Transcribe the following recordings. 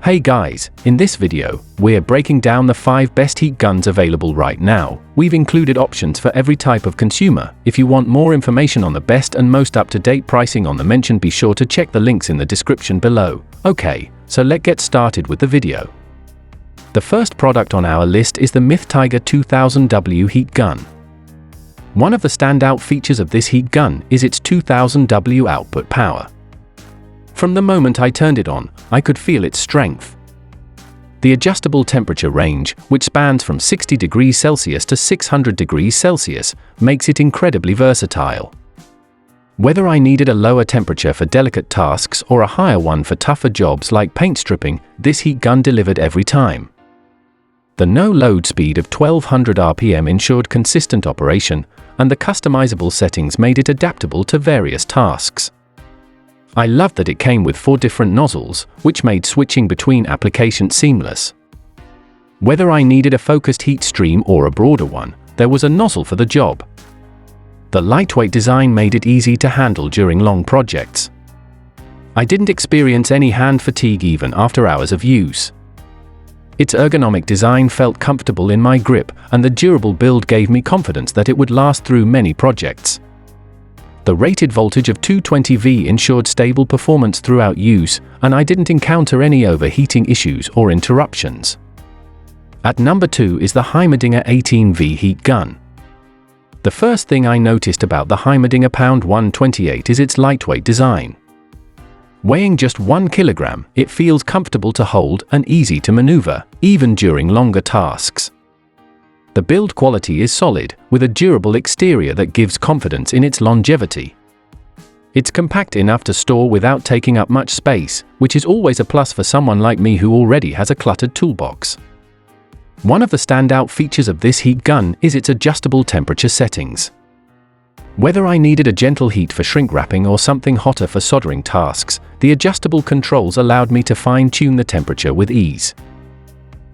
Hey guys, in this video, we're breaking down the 5 best heat guns available right now. We've included options for every type of consumer. If you want more information on the best and most up-to-date pricing on the mention, be sure to check the links in the description below. Okay, so let's get started with the video. The first product on our list is the Mythtiger 2000W heat gun. One of the standout features of this heat gun is its 2000W output power. From the moment I turned it on, I could feel its strength. The adjustable temperature range, which spans from 60 degrees Celsius to 600 degrees Celsius, makes it incredibly versatile. Whether I needed a lower temperature for delicate tasks or a higher one for tougher jobs like paint stripping, this heat gun delivered every time. The no-load speed of 1200 RPM ensured consistent operation, and the customizable settings made it adaptable to various tasks. I loved that it came with 4 different nozzles, which made switching between applications seamless. Whether I needed a focused heat stream or a broader one, there was a nozzle for the job. The lightweight design made it easy to handle during long projects. I didn't experience any hand fatigue even after hours of use. Its ergonomic design felt comfortable in my grip, and the durable build gave me confidence that it would last through many projects. The rated voltage of 220V ensured stable performance throughout use, and I didn't encounter any overheating issues or interruptions. At number 2 is the Heimerdinger 18V heat gun. The first thing I noticed about the Heimerdinger Pound 128 is its lightweight design. Weighing just 1 kilogram, it feels comfortable to hold and easy to maneuver, even during longer tasks. The build quality is solid, with a durable exterior that gives confidence in its longevity. It's compact enough to store without taking up much space, which is always a plus for someone like me who already has a cluttered toolbox. One of the standout features of this heat gun is its adjustable temperature settings. Whether I needed a gentle heat for shrink wrapping or something hotter for soldering tasks, the adjustable controls allowed me to fine-tune the temperature with ease.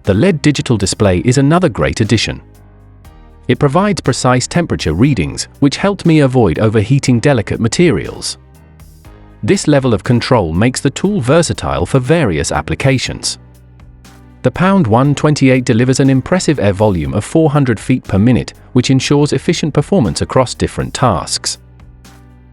The LED digital display is another great addition. It provides precise temperature readings, which helped me avoid overheating delicate materials. This level of control makes the tool versatile for various applications. The Pound 128 delivers an impressive air volume of 400 feet per minute, which ensures efficient performance across different tasks.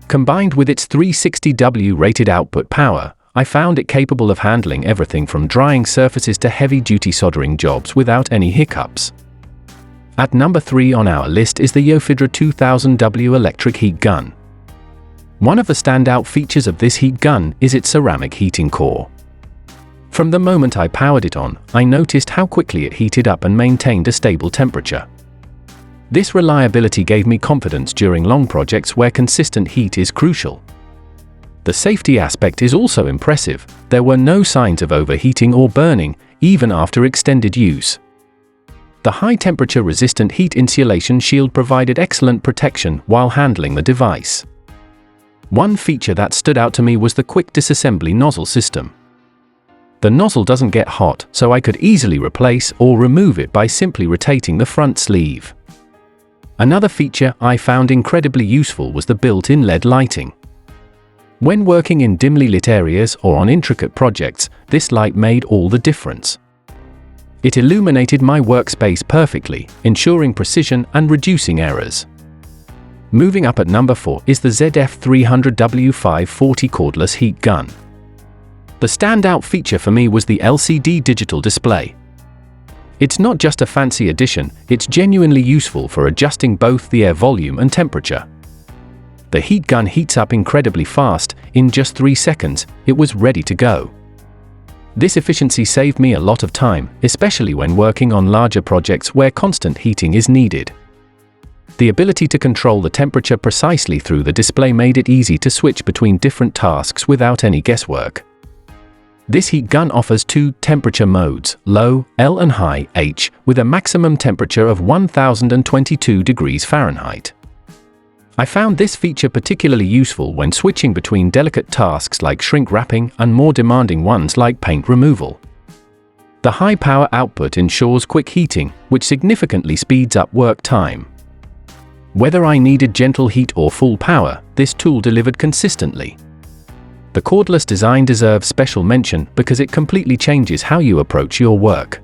Combined with its 360W rated output power, I found it capable of handling everything from drying surfaces to heavy-duty soldering jobs without any hiccups. At number 3 on our list is the Yofidra 2000W electric heat gun. One of the standout features of this heat gun is its ceramic heating core. From the moment I powered it on, I noticed how quickly it heated up and maintained a stable temperature. This reliability gave me confidence during long projects where consistent heat is crucial. The safety aspect is also impressive. There were no signs of overheating or burning, even after extended use. The high-temperature resistant heat insulation shield provided excellent protection while handling the device. One feature that stood out to me was the quick disassembly nozzle system. The nozzle doesn't get hot, so I could easily replace or remove it by simply rotating the front sleeve. Another feature I found incredibly useful was the built-in LED lighting. When working in dimly lit areas or on intricate projects, this light made all the difference. It illuminated my workspace perfectly, ensuring precision and reducing errors. Moving up at number 4 is the ZF300W540 cordless heat gun. The standout feature for me was the LCD digital display. It's not just a fancy addition, it's genuinely useful for adjusting both the air volume and temperature. The heat gun heats up incredibly fast. In just 3 seconds, it was ready to go. This efficiency saved me a lot of time, especially when working on larger projects where constant heating is needed. The ability to control the temperature precisely through the display made it easy to switch between different tasks without any guesswork. This heat gun offers 2 temperature modes, low, L, and high, H, with a maximum temperature of 1022 degrees Fahrenheit. I found this feature particularly useful when switching between delicate tasks like shrink wrapping and more demanding ones like paint removal. The high power output ensures quick heating, which significantly speeds up work time. Whether I needed gentle heat or full power, this tool delivered consistently. The cordless design deserves special mention because it completely changes how you approach your work.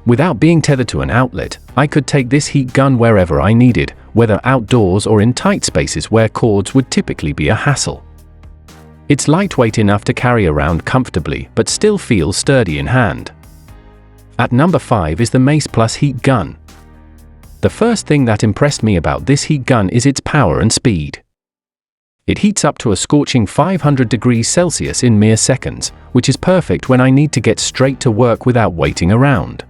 Without being tethered to an outlet, I could take this heat gun wherever I needed, whether outdoors or in tight spaces where cords would typically be a hassle. It's lightweight enough to carry around comfortably but still feels sturdy in hand. At number 5 is the MACE Plus Heat Gun. The first thing that impressed me about this heat gun is its power and speed. It heats up to a scorching 500 degrees Celsius in mere seconds, which is perfect when I need to get straight to work without waiting around.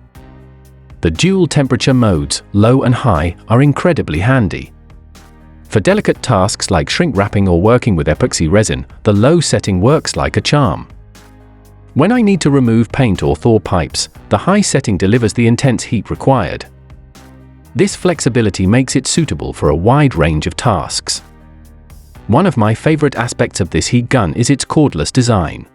The dual temperature modes, low and high, are incredibly handy. For delicate tasks like shrink wrapping or working with epoxy resin, the low setting works like a charm. When I need to remove paint or thaw pipes, the high setting delivers the intense heat required. This flexibility makes it suitable for a wide range of tasks. One of my favorite aspects of this heat gun is its cordless design.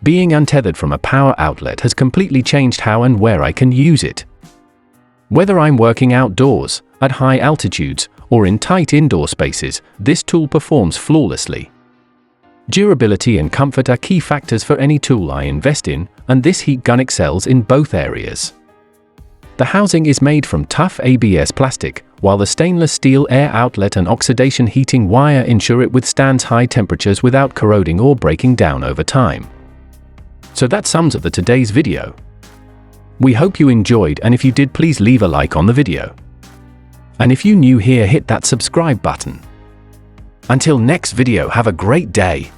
Being untethered from a power outlet has completely changed how and where I can use it. Whether I'm working outdoors, at high altitudes, or in tight indoor spaces, this tool performs flawlessly. Durability and comfort are key factors for any tool I invest in, and this heat gun excels in both areas. The housing is made from tough ABS plastic, while the stainless steel air outlet and oxidation heating wire ensure it withstands high temperatures without corroding or breaking down over time. So that sums up today's video. We hope you enjoyed, and if you did, please leave a like on the video. And if you're new here, hit that subscribe button. Until next video, have a great day.